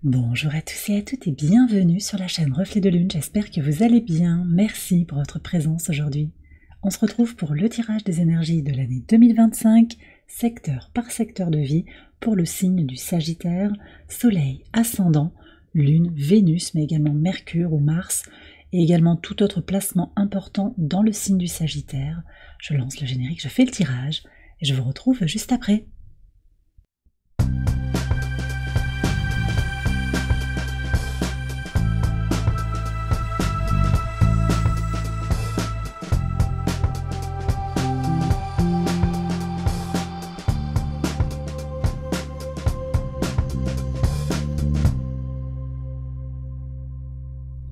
Bonjour à tous et à toutes et bienvenue sur la chaîne Reflet de Lune, j'espère que vous allez bien, merci pour votre présence aujourd'hui. On se retrouve pour le tirage des énergies de l'année 2025, secteur par secteur de vie, pour le signe du Sagittaire, Soleil, Ascendant, Lune, Vénus, mais également Mercure ou Mars, et également tout autre placement important dans le signe du Sagittaire. Je lance le générique, je fais le tirage, et je vous retrouve juste après.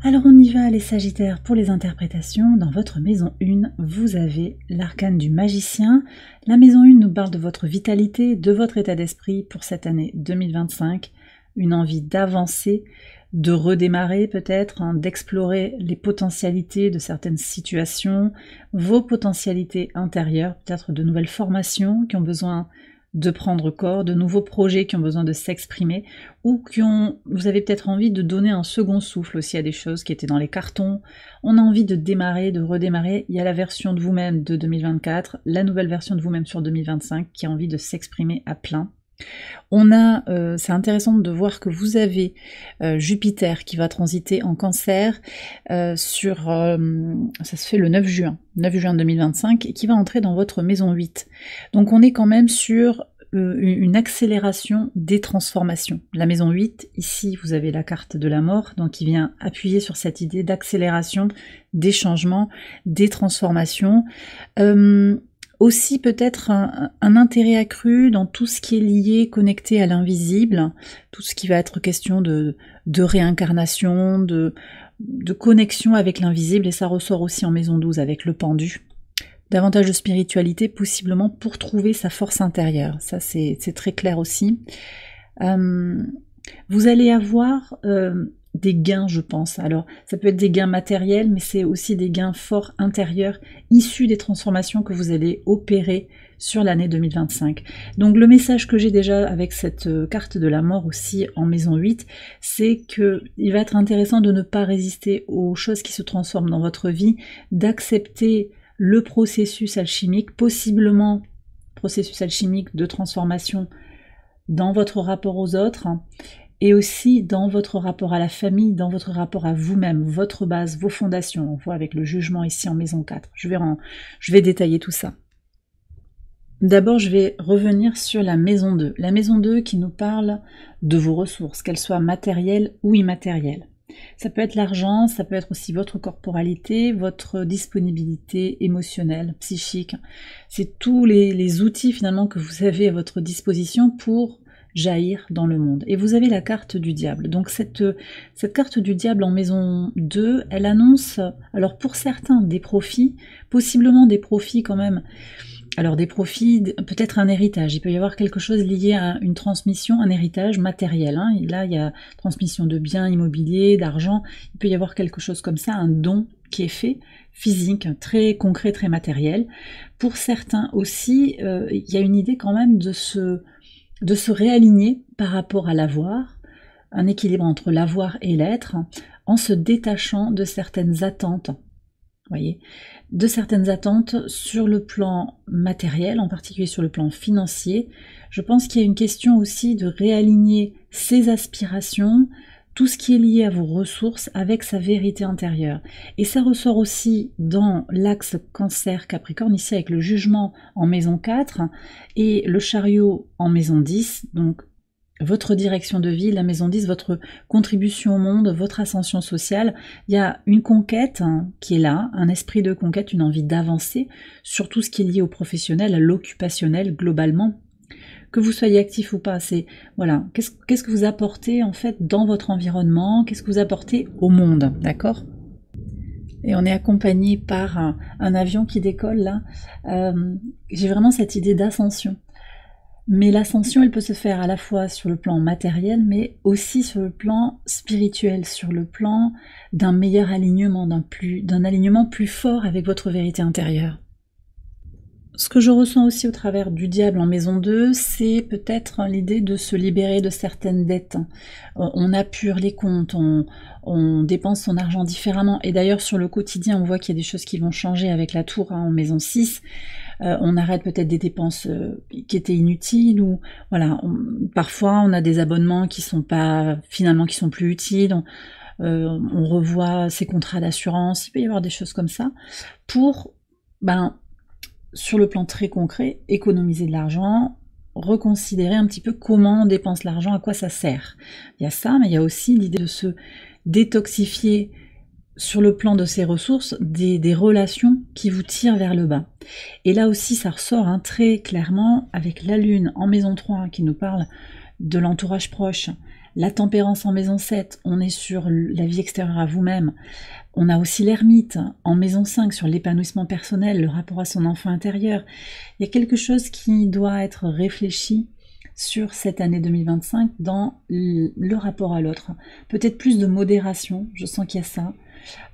Alors on y va les Sagittaires pour les interprétations. Dans votre maison 1, vous avez l'arcane du magicien. La maison 1 nous parle de votre vitalité, de votre état d'esprit pour cette année 2025. Une envie d'avancer, de redémarrer peut-être, d'explorer les potentialités de certaines situations, vos potentialités intérieures, peut-être de nouvelles formations qui ont besoin de prendre corps, de nouveaux projets qui ont besoin de s'exprimer, ou vous avez peut-être envie de donner un second souffle aussi à des choses qui étaient dans les cartons. On a envie de démarrer, de redémarrer. Il y a la version de vous-même de 2024, la nouvelle version de vous-même sur 2025 qui a envie de s'exprimer à plein. C'est intéressant de voir que vous avez Jupiter qui va transiter en Cancer ça se fait le 9 juin 2025 et qui va entrer dans votre maison 8. Donc on est quand même sur une accélération des transformations. La maison 8, ici vous avez la carte de la mort, donc qui vient appuyer sur cette idée d'accélération, des changements, des transformations. Aussi peut-être un intérêt accru dans tout ce qui est lié, connecté à l'invisible, tout ce qui va être question de réincarnation, de connexion avec l'invisible, et ça ressort aussi en maison 12 avec le pendu. Davantage de spiritualité possiblement pour trouver sa force intérieure, ça c'est très clair aussi. Vous allez avoir des gains, je pense. Alors, ça peut être des gains matériels, mais c'est aussi des gains forts intérieurs, issus des transformations que vous allez opérer sur l'année 2025. Donc, le message que j'ai déjà avec cette carte de la mort aussi en maison 8, c'est qu'il va être intéressant de ne pas résister aux choses qui se transforment dans votre vie, d'accepter le processus alchimique, possiblement processus alchimique de transformation dans votre rapport aux autres, et aussi dans votre rapport à la famille, dans votre rapport à vous-même, votre base, vos fondations. On voit avec le jugement ici en maison 4. Je vais détailler tout ça. D'abord, je vais revenir sur la maison 2. La maison 2 qui nous parle de vos ressources, qu'elles soient matérielles ou immatérielles. Ça peut être l'argent, ça peut être aussi votre corporalité, votre disponibilité émotionnelle, psychique. C'est tous les outils finalement que vous avez à votre disposition pour jaillir dans le monde. Et vous avez la carte du diable. Donc cette carte du diable en maison 2, elle annonce, alors pour certains, des profits, possiblement des profits quand même. Alors des profits, peut-être un héritage. Il peut y avoir quelque chose lié à une transmission, un héritage matériel. Et là, il y a transmission de biens immobiliers, d'argent. Il peut y avoir quelque chose comme ça, un don qui est fait, physique, très concret, très matériel. Pour certains aussi, il y a une idée quand même de se réaligner par rapport à l'avoir, un équilibre entre l'avoir et l'être, en se détachant de certaines attentes, voyez, de certaines attentes sur le plan matériel, en particulier sur le plan financier. Je pense qu'il y a une question aussi de réaligner ses aspirations, tout ce qui est lié à vos ressources avec sa vérité intérieure. Et ça ressort aussi dans l'axe Cancer-Capricorne, ici avec le jugement en maison 4 et le chariot en maison 10, donc votre direction de vie, la maison 10, votre contribution au monde, votre ascension sociale. Il y a une conquête qui est là, un esprit de conquête, une envie d'avancer sur tout ce qui est lié au professionnel, à l'occupationnel globalement. Que vous soyez actif ou pas, c'est voilà, qu'est-ce que vous apportez en fait dans votre environnement, qu'est-ce que vous apportez au monde, d'accord? Et on est accompagné par un avion qui décolle là. J'ai vraiment cette idée d'ascension. Mais l'ascension, elle peut se faire à la fois sur le plan matériel, mais aussi sur le plan spirituel, sur le plan d'un meilleur alignement, d'un alignement plus fort avec votre vérité intérieure. ce que je ressens aussi au travers du diable en maison 2, c'est peut-être l'idée de se libérer de certaines dettes. On apure les comptes, on dépense son argent différemment. Et d'ailleurs, sur le quotidien, on voit qu'il y a des choses qui vont changer avec la tour en maison 6. On arrête peut-être des dépenses qui étaient inutiles, ou voilà, parfois on a des abonnements qui sont pas, finalement, qui sont plus utiles. On revoit ses contrats d'assurance, il peut y avoir des choses comme ça, pour, sur le plan très concret, économiser de l'argent, reconsidérer un petit peu comment on dépense l'argent, à quoi ça sert. Il y a ça, mais il y a aussi l'idée de se détoxifier sur le plan de ses ressources, des relations qui vous tirent vers le bas. Et là aussi, ça ressort très clairement avec la Lune en maison 3 qui nous parle de l'entourage proche, la tempérance en maison 7, on est sur la vie extérieure à vous-même. On a aussi l'ermite en maison 5 sur l'épanouissement personnel, le rapport à son enfant intérieur. Il y a quelque chose qui doit être réfléchi sur cette année 2025 dans le rapport à l'autre. Peut-être plus de modération, je sens qu'il y a ça.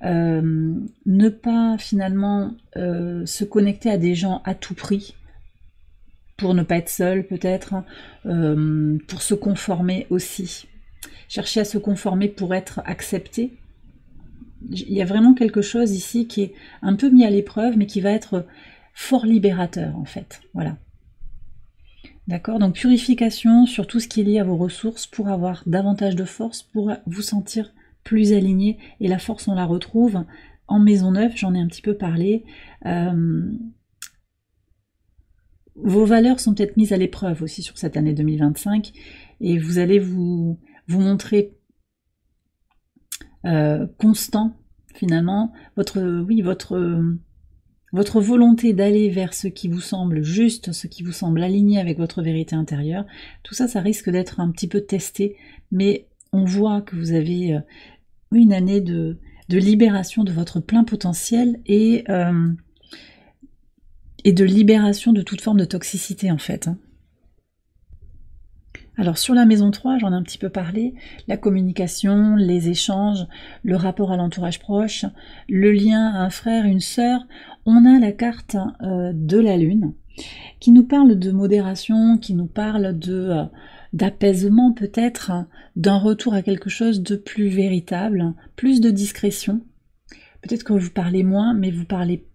Ne pas finalement se connecter à des gens à tout prix, pour ne pas être seul peut-être, pour se conformer aussi. Chercher à se conformer pour être accepté. Il y a vraiment quelque chose ici qui est un peu mis à l'épreuve, mais qui va être fort libérateur en fait. Voilà. D'accord, donc purification sur tout ce qui est lié à vos ressources pour avoir davantage de force, pour vous sentir plus aligné. Et la force, on la retrouve en maison 9, j'en ai un petit peu parlé. Vos valeurs sont peut-être mises à l'épreuve aussi sur cette année 2025, et vous allez vous montrer constant finalement, votre volonté d'aller vers ce qui vous semble juste, ce qui vous semble aligné avec votre vérité intérieure. Tout ça, ça risque d'être un petit peu testé, mais on voit que vous avez une année de libération de votre plein potentiel et de libération de toute forme de toxicité en fait. Alors sur la maison 3, j'en ai un petit peu parlé, la communication, les échanges, le rapport à l'entourage proche, le lien à un frère, une sœur. On a la carte de la Lune qui nous parle de modération, qui nous parle d'apaisement peut-être, d'un retour à quelque chose de plus véritable, plus de discrétion. Peut-être que vous parlez moins, mais vous parlez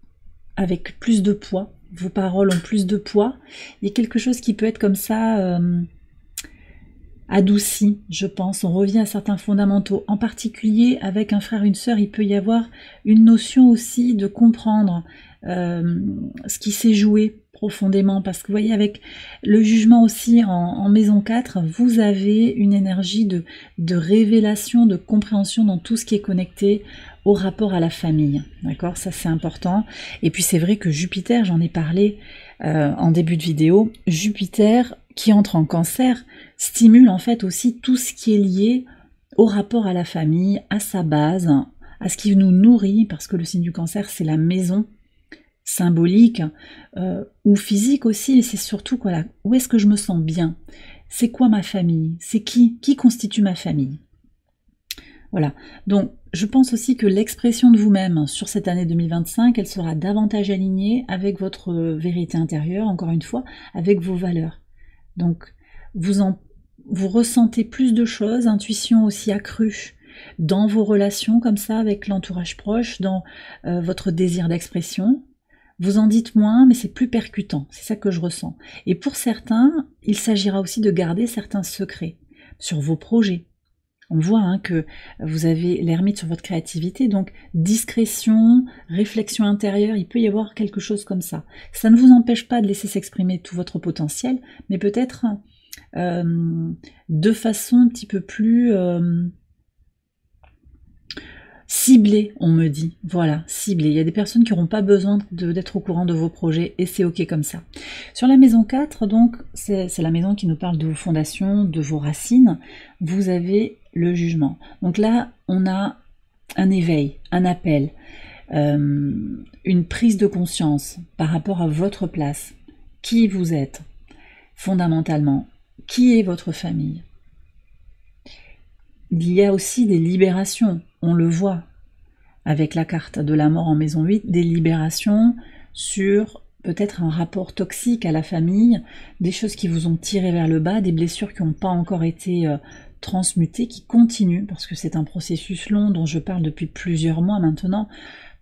avec plus de poids. Vos paroles ont plus de poids. Il y a quelque chose qui peut être comme ça... adouci, je pense. On revient à certains fondamentaux. En particulier, avec un frère, une sœur, il peut y avoir une notion aussi de comprendre ce qui s'est joué profondément. Parce que vous voyez, avec le jugement aussi en maison 4, vous avez une énergie de révélation, de compréhension dans tout ce qui est connecté au rapport à la famille. D'accord, ça c'est important. Et puis c'est vrai que Jupiter, j'en ai parlé en début de vidéo, Jupiter qui entre en Cancer stimule en fait aussi tout ce qui est lié au rapport à la famille, à sa base, à ce qui nous nourrit, parce que le signe du Cancer c'est la maison symbolique ou physique aussi, et c'est surtout voilà, où est-ce que je me sens bien, c'est quoi ma famille, c'est qui constitue ma famille. Voilà, donc je pense aussi que l'expression de vous-même sur cette année 2025, elle sera davantage alignée avec votre vérité intérieure, encore une fois, avec vos valeurs. Donc vous ressentez plus de choses, intuition aussi accrue dans vos relations comme ça avec l'entourage proche, dans votre désir d'expression. Vous en dites moins, mais c'est plus percutant, c'est ça que je ressens. Et pour certains, il s'agira aussi de garder certains secrets sur vos projets. On voit que vous avez l'ermite sur votre créativité, donc discrétion, réflexion intérieure, il peut y avoir quelque chose comme ça. Ça ne vous empêche pas de laisser s'exprimer tout votre potentiel, mais peut-être de façon un petit peu plus ciblée, on me dit. Voilà, ciblée. Il y a des personnes qui n'auront pas besoin d'être au courant de vos projets, et c'est ok comme ça. Sur la maison 4, donc, c'est la maison qui nous parle de vos fondations, de vos racines. Vous avez le jugement. Donc là, on a un éveil, un appel, une prise de conscience par rapport à votre place, qui vous êtes, fondamentalement, qui est votre famille. Il y a aussi des libérations, on le voit avec la carte de la mort en maison 8, des libérations sur peut-être un rapport toxique à la famille, des choses qui vous ont tiré vers le bas, des blessures qui n'ont pas encore été transmutées, qui continuent, parce que c'est un processus long dont je parle depuis plusieurs mois maintenant,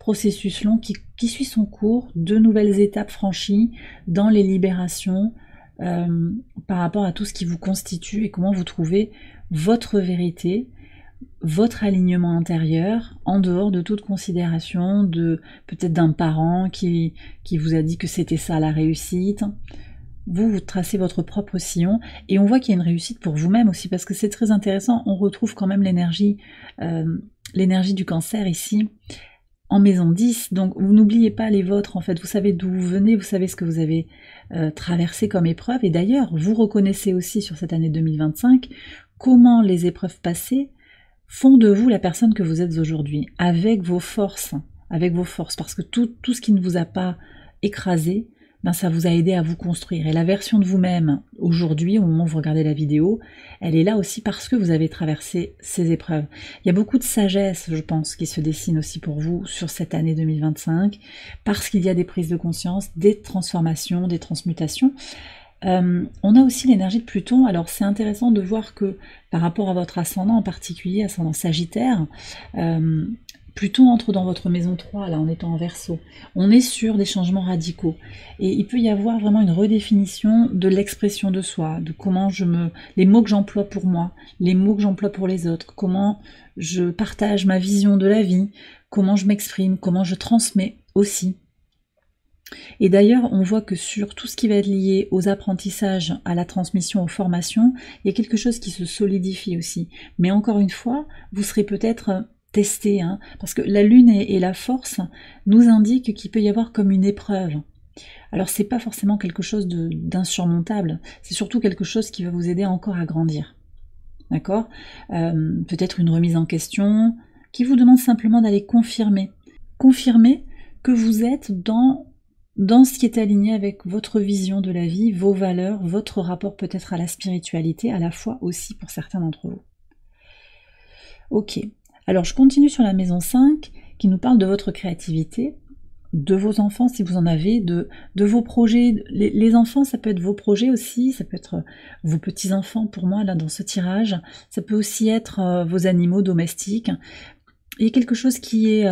processus long qui suit son cours, de nouvelles étapes franchies dans les libérations par rapport à tout ce qui vous constitue et comment vous trouvez votre vérité, votre alignement intérieur, en dehors de toute considération de peut-être d'un parent qui vous a dit que c'était ça la réussite. Vous tracez votre propre sillon et on voit qu'il y a une réussite pour vous-même aussi parce que c'est très intéressant. On retrouve quand même l'énergie du cancer ici en maison 10. Donc vous n'oubliez pas les vôtres en fait. Vous savez d'où vous venez, vous savez ce que vous avez traversé comme épreuve et d'ailleurs vous reconnaissez aussi sur cette année 2025 comment les épreuves passées font de vous la personne que vous êtes aujourd'hui, avec vos forces, parce que tout ce qui ne vous a pas écrasé, ben ça vous a aidé à vous construire. Et la version de vous-même, aujourd'hui, au moment où vous regardez la vidéo, elle est là aussi parce que vous avez traversé ces épreuves. Il y a beaucoup de sagesse, je pense, qui se dessine aussi pour vous sur cette année 2025, parce qu'il y a des prises de conscience, des transformations, des transmutations. On a aussi l'énergie de Pluton, alors c'est intéressant de voir que par rapport à votre ascendant en particulier, ascendant Sagittaire, Pluton entre dans votre maison 3, là en étant en Verseau. On est sur des changements radicaux et il peut y avoir vraiment une redéfinition de l'expression de soi, de comment les mots que j'emploie pour moi, les mots que j'emploie pour les autres, comment je partage ma vision de la vie, comment je m'exprime, comment je transmets aussi. Et d'ailleurs, on voit que sur tout ce qui va être lié aux apprentissages, à la transmission, aux formations, il y a quelque chose qui se solidifie aussi. Mais encore une fois, vous serez peut-être testé, parce que la Lune et la Force nous indiquent qu'il peut y avoir comme une épreuve. Alors c'est pas forcément quelque chose d'insurmontable, c'est surtout quelque chose qui va vous aider encore à grandir. D'accord ? Peut-être une remise en question, qui vous demande simplement d'aller confirmer que vous êtes dans ce qui est aligné avec votre vision de la vie, vos valeurs, votre rapport peut-être à la spiritualité, à la foi aussi pour certains d'entre vous. Ok, alors je continue sur la maison 5 qui nous parle de votre créativité, de vos enfants si vous en avez, de vos projets. Les enfants, ça peut être vos projets aussi, ça peut être vos petits-enfants pour moi là dans ce tirage, ça peut aussi être vos animaux domestiques. Il y a quelque chose qui est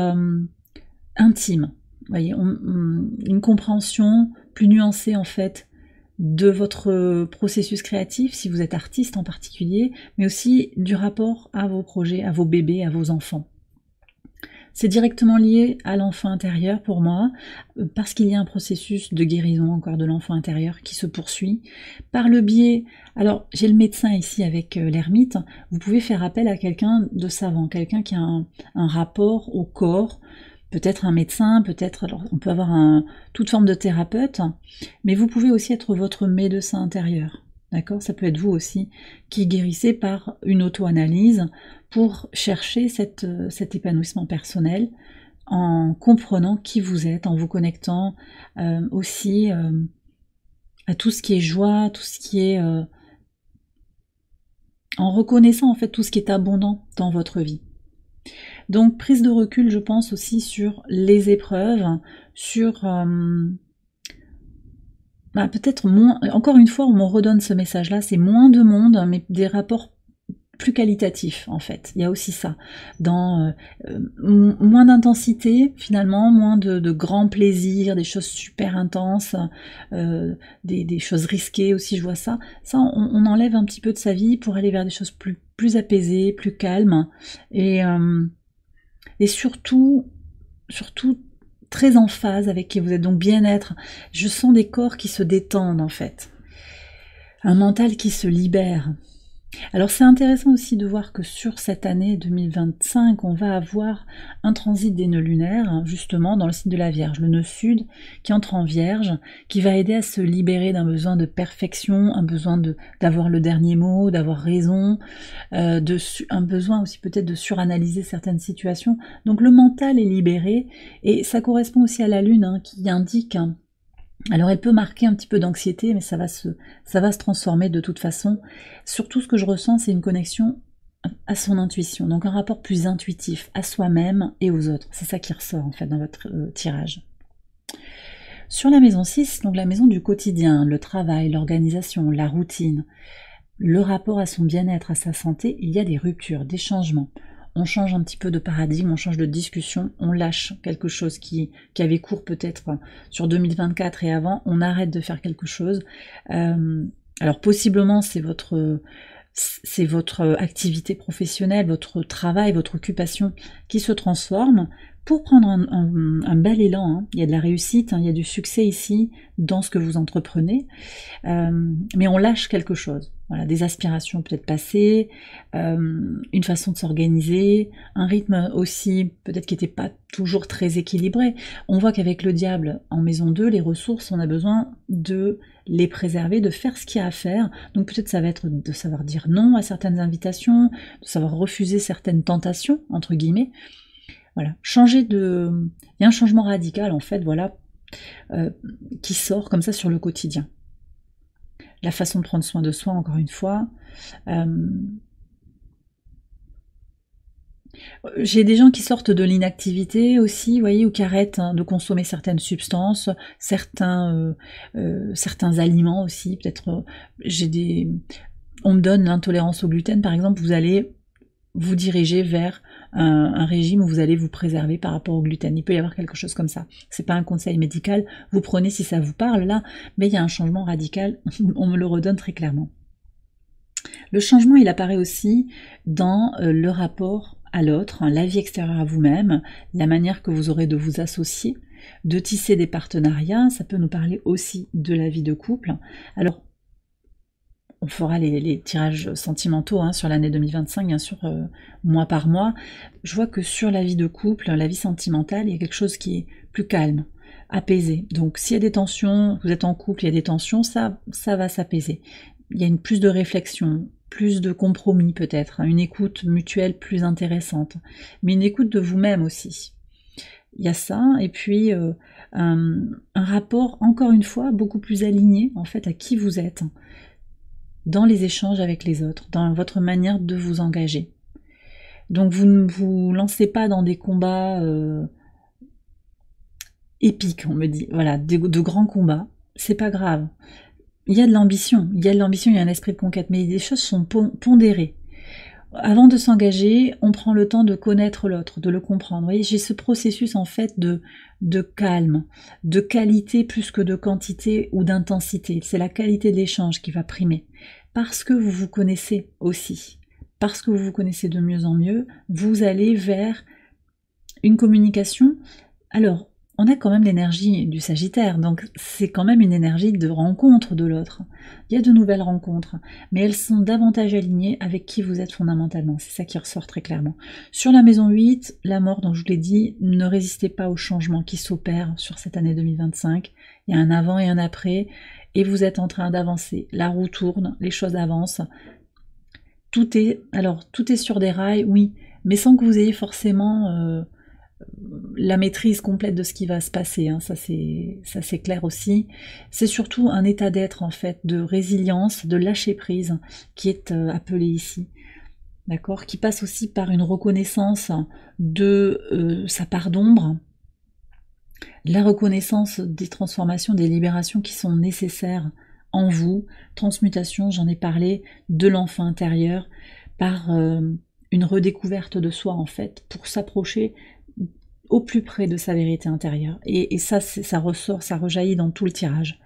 intime. Vous voyez, une compréhension plus nuancée en fait de votre processus créatif, si vous êtes artiste en particulier, mais aussi du rapport à vos projets, à vos bébés, à vos enfants. C'est directement lié à l'enfant intérieur pour moi, parce qu'il y a un processus de guérison encore de l'enfant intérieur qui se poursuit par le biais. Alors j'ai le médecin ici avec l'ermite, vous pouvez faire appel à quelqu'un de savant, quelqu'un qui a un rapport au corps, peut-être un médecin, peut-être, alors on peut avoir toute forme de thérapeute, mais vous pouvez aussi être votre médecin intérieur, d'accord ? Ça peut être vous aussi qui guérissez par une auto-analyse pour chercher cet épanouissement personnel en comprenant qui vous êtes, en vous connectant aussi à tout ce qui est joie, tout ce qui est... en reconnaissant en fait tout ce qui est abondant dans votre vie. Donc prise de recul, je pense aussi sur les épreuves, sur peut-être moins, encore une fois on me redonne ce message-là, c'est moins de monde, mais des rapports plus qualitatifs en fait. Il y a aussi ça, dans moins d'intensité finalement, moins de grands plaisirs, des choses super intenses, des choses risquées aussi, je vois ça. Ça on enlève un petit peu de sa vie pour aller vers des choses plus apaisées, plus calmes, et surtout très en phase avec qui vous êtes, donc bien-être. Je sens des corps qui se détendent en fait, un mental qui se libère. Alors c'est intéressant aussi de voir que sur cette année 2025, on va avoir un transit des nœuds lunaires, justement dans le signe de la Vierge, le nœud sud qui entre en Vierge, qui va aider à se libérer d'un besoin de perfection, un besoin d'avoir le dernier mot, d'avoir raison, un besoin aussi peut-être de suranalyser certaines situations. Donc le mental est libéré, et ça correspond aussi à la Lune qui indique... Alors elle peut marquer un petit peu d'anxiété, mais ça va se transformer de toute façon. Surtout ce que je ressens, c'est une connexion à son intuition, donc un rapport plus intuitif à soi-même et aux autres. C'est ça qui ressort en fait dans votre tirage. Sur la maison 6, donc la maison du quotidien, le travail, l'organisation, la routine, le rapport à son bien-être, à sa santé, il y a des ruptures, des changements. On change un petit peu de paradigme, on change de discussion, on lâche quelque chose qui avait cours peut-être sur 2024 et avant, on arrête de faire quelque chose. Alors possiblement c'est votre activité professionnelle, votre travail, votre occupation qui se transforme pour prendre un bel élan. Hein. Il y a de la réussite, hein, il y a du succès ici dans ce que vous entreprenez, mais on lâche quelque chose. Voilà, des aspirations peut-être passées, une façon de s'organiser, un rythme aussi peut-être qui n'était pas toujours très équilibré. On voit qu'avec le diable en maison 2, les ressources, on a besoin de les préserver, de faire ce qu'il y a à faire. Donc peut-être ça va être de savoir dire non à certaines invitations, de savoir refuser certaines tentations, entre guillemets. Voilà, il y a un changement radical en fait, voilà, qui sort comme ça sur le quotidien. La façon de prendre soin de soi, encore une fois. J'ai des gens qui sortent de l'inactivité aussi, vous voyez, ou qui arrêtent de consommer certaines substances, certains aliments aussi. Peut-être, on me donne l'intolérance au gluten, par exemple, vous allez vous diriger vers un régime où vous allez vous préserver par rapport au gluten. Il peut y avoir quelque chose comme ça. C'est pas un conseil médical, vous prenez si ça vous parle là, mais il y a un changement radical, on me le redonne très clairement. Le changement, il apparaît aussi dans le rapport à l'autre, hein, la vie extérieure à vous-même, la manière que vous aurez de vous associer, de tisser des partenariats, ça peut nous parler aussi de la vie de couple. Alors, on fera les tirages sentimentaux hein, sur l'année 2025, bien sûr, mois par mois. Je vois que sur la vie de couple, la vie sentimentale, il y a quelque chose qui est plus calme, apaisé. Donc s'il y a des tensions, vous êtes en couple, il y a des tensions, ça va s'apaiser. Il y a plus de réflexion, plus de compromis peut-être, hein, une écoute mutuelle plus intéressante, mais une écoute de vous-même aussi. Il y a ça, et puis un rapport, encore une fois, beaucoup plus aligné en fait à qui vous êtes, dans les échanges avec les autres, dans votre manière de vous engager. Donc vous ne vous lancez pas dans des combats épiques, on me dit, voilà, de grands combats, c'est pas grave. Il y a de l'ambition, il y a un esprit de conquête, mais les choses sont pondérées. Avant de s'engager, on prend le temps de connaître l'autre, de le comprendre. Vous voyez, j'ai ce processus en fait de calme, de qualité plus que de quantité ou d'intensité. C'est la qualité de l'échange qui va primer. Parce que vous vous connaissez aussi, parce que vous vous connaissez de mieux en mieux, vous allez vers une communication. Alors, on a quand même l'énergie du Sagittaire, donc c'est quand même une énergie de rencontre de l'autre. Il y a de nouvelles rencontres, mais elles sont davantage alignées avec qui vous êtes fondamentalement. C'est ça qui ressort très clairement. Sur la maison 8, la mort, dont je vous l'ai dit, ne résistez pas aux changements qui s'opèrent sur cette année 2025. Il y a un avant et un après, et vous êtes en train d'avancer. La roue tourne, les choses avancent. Tout est sur des rails, oui, mais sans que vous ayez forcément la maîtrise complète de ce qui va se passer, hein, ça c'est clair aussi. C'est surtout un état d'être en fait, de résilience, de lâcher prise qui est appelé ici, d'accord, qui passe aussi par une reconnaissance de sa part d'ombre, la reconnaissance des transformations, des libérations qui sont nécessaires en vous, transmutation, j'en ai parlé, de l'enfant intérieur, par une redécouverte de soi en fait, pour s'approcher au plus près de sa vérité intérieure. Et ça ressort, ça rejaillit dans tout le tirage.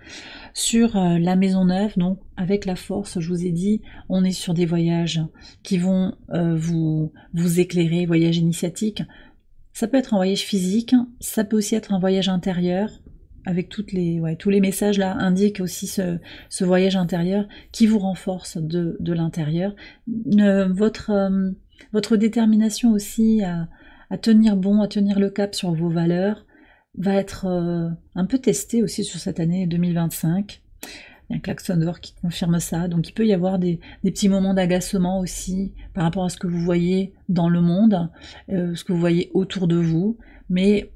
Sur la maison 9, donc avec la force, je vous ai dit, on est sur des voyages qui vont vous éclairer, voyages initiatiques. Ça peut être un voyage physique, ça peut aussi être un voyage intérieur, avec tous les messages là indiquent aussi ce voyage intérieur qui vous renforce de l'intérieur. Votre détermination aussi à tenir bon, à tenir le cap sur vos valeurs, va être un peu testée aussi sur cette année 2025. Il y a un klaxon dehors qui confirme ça, donc il peut y avoir des petits moments d'agacement aussi par rapport à ce que vous voyez dans le monde, ce que vous voyez autour de vous, mais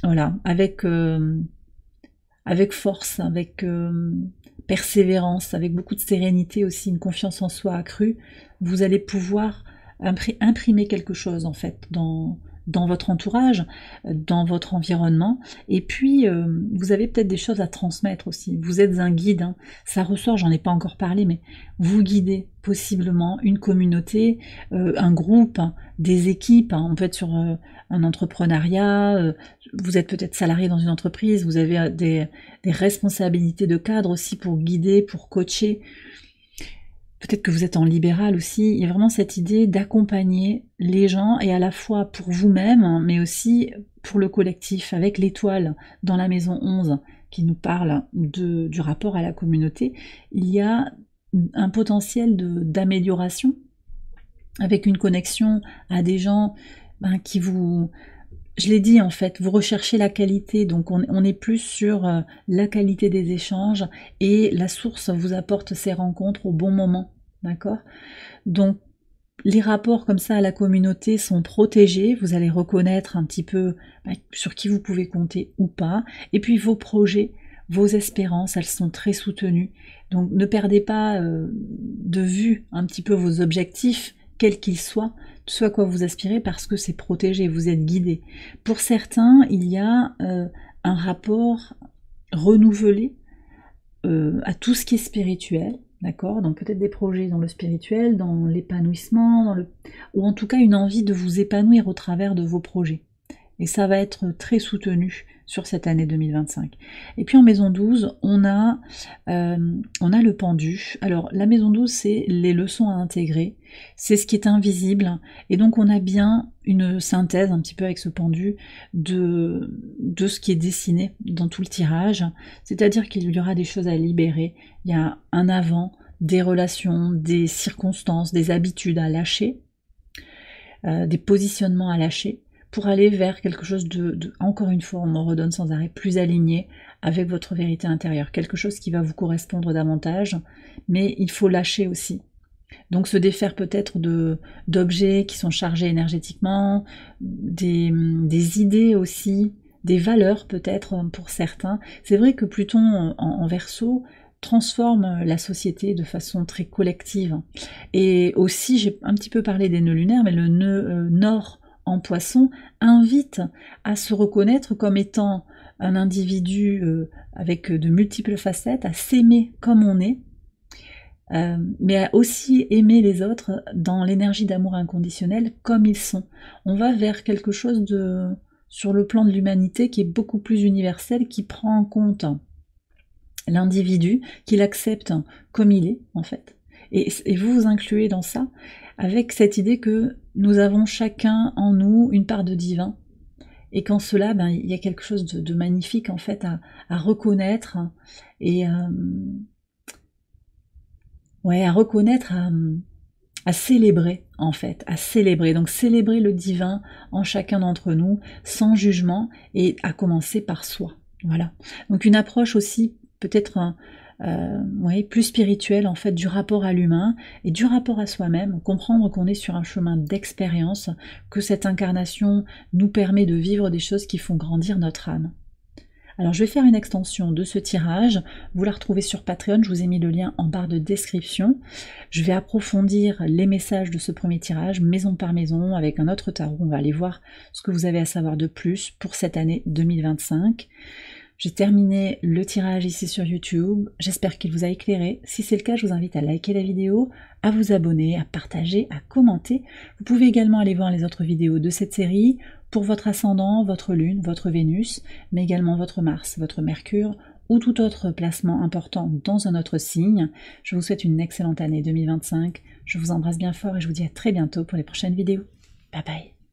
voilà, avec force, avec persévérance, avec beaucoup de sérénité aussi, une confiance en soi accrue, vous allez pouvoir imprimer quelque chose en fait dans dans votre entourage, dans votre environnement. Et puis, vous avez peut-être des choses à transmettre aussi. Vous êtes un guide, hein. Ça ressort, j'en ai pas encore parlé, mais vous guidez possiblement une communauté, un groupe, hein, des équipes, hein. On peut être sur un entrepreneuriat, vous êtes peut-être salarié dans une entreprise, vous avez des responsabilités de cadre aussi pour guider, pour coacher. Peut-être que vous êtes en libéral aussi. Il y a vraiment cette idée d'accompagner les gens, et à la fois pour vous-même, mais aussi pour le collectif, avec l'étoile dans la maison 11 qui nous parle du rapport à la communauté. Il y a un potentiel d'amélioration, avec une connexion à des gens qui vous... Je l'ai dit en fait, vous recherchez la qualité, donc on est plus sur la qualité des échanges, et la source vous apporte ces rencontres au bon moment, d'accord? Donc les rapports comme ça à la communauté sont protégés, vous allez reconnaître un petit peu sur qui vous pouvez compter ou pas, et puis vos projets, vos espérances, elles sont très soutenues, donc ne perdez pas de vue un petit peu vos objectifs, quels qu'ils soient, ce à quoi vous aspirez, parce que c'est protégé, vous êtes guidé. Pour certains, il y a un rapport renouvelé à tout ce qui est spirituel, d'accord? Donc peut-être des projets dans le spirituel, dans l'épanouissement, ou en tout cas une envie de vous épanouir au travers de vos projets. Et ça va être très soutenu sur cette année 2025. Et puis en maison 12, on a le pendu. Alors la maison 12, c'est les leçons à intégrer, c'est ce qui est invisible, et donc on a bien une synthèse un petit peu avec ce pendu de ce qui est dessiné dans tout le tirage, c'est-à-dire qu'il y aura des choses à libérer, il y a un avant, des relations, des circonstances, des habitudes à lâcher, des positionnements à lâcher, pour aller vers quelque chose encore une fois, on me redonne sans arrêt, plus aligné avec votre vérité intérieure, quelque chose qui va vous correspondre davantage, mais il faut lâcher aussi. Donc se défaire peut-être d'objets qui sont chargés énergétiquement, des idées aussi, des valeurs peut-être pour certains. C'est vrai que Pluton en Verseau transforme la société de façon très collective. Et aussi, j'ai un petit peu parlé des nœuds lunaires, mais le nœud nord en Poisson invite à se reconnaître comme étant un individu avec de multiples facettes, à s'aimer comme on est, mais à aussi aimer les autres dans l'énergie d'amour inconditionnel comme ils sont. On va vers quelque chose sur le plan de l'humanité qui est beaucoup plus universel, qui prend en compte l'individu, qui l'accepte comme il est en fait. Et vous vous incluez dans ça, avec cette idée que nous avons chacun en nous une part de divin, et qu'en cela, il y a quelque chose de magnifique en fait à reconnaître, et à reconnaître, à célébrer en fait, à célébrer. Donc célébrer le divin en chacun d'entre nous, sans jugement, et à commencer par soi. Voilà. Donc une approche aussi peut-être plus spirituel en fait du rapport à l'humain et du rapport à soi-même, comprendre qu'on est sur un chemin d'expérience, que cette incarnation nous permet de vivre des choses qui font grandir notre âme. Alors je vais faire une extension de ce tirage, vous la retrouvez sur Patreon, je vous ai mis le lien en barre de description. Je vais approfondir les messages de ce premier tirage, maison par maison, avec un autre tarot, on va aller voir ce que vous avez à savoir de plus pour cette année 2025. J'ai terminé le tirage ici sur YouTube, j'espère qu'il vous a éclairé. Si c'est le cas, je vous invite à liker la vidéo, à vous abonner, à partager, à commenter. Vous pouvez également aller voir les autres vidéos de cette série pour votre ascendant, votre lune, votre Vénus, mais également votre Mars, votre Mercure ou tout autre placement important dans un autre signe. Je vous souhaite une excellente année 2025, je vous embrasse bien fort et je vous dis à très bientôt pour les prochaines vidéos. Bye bye.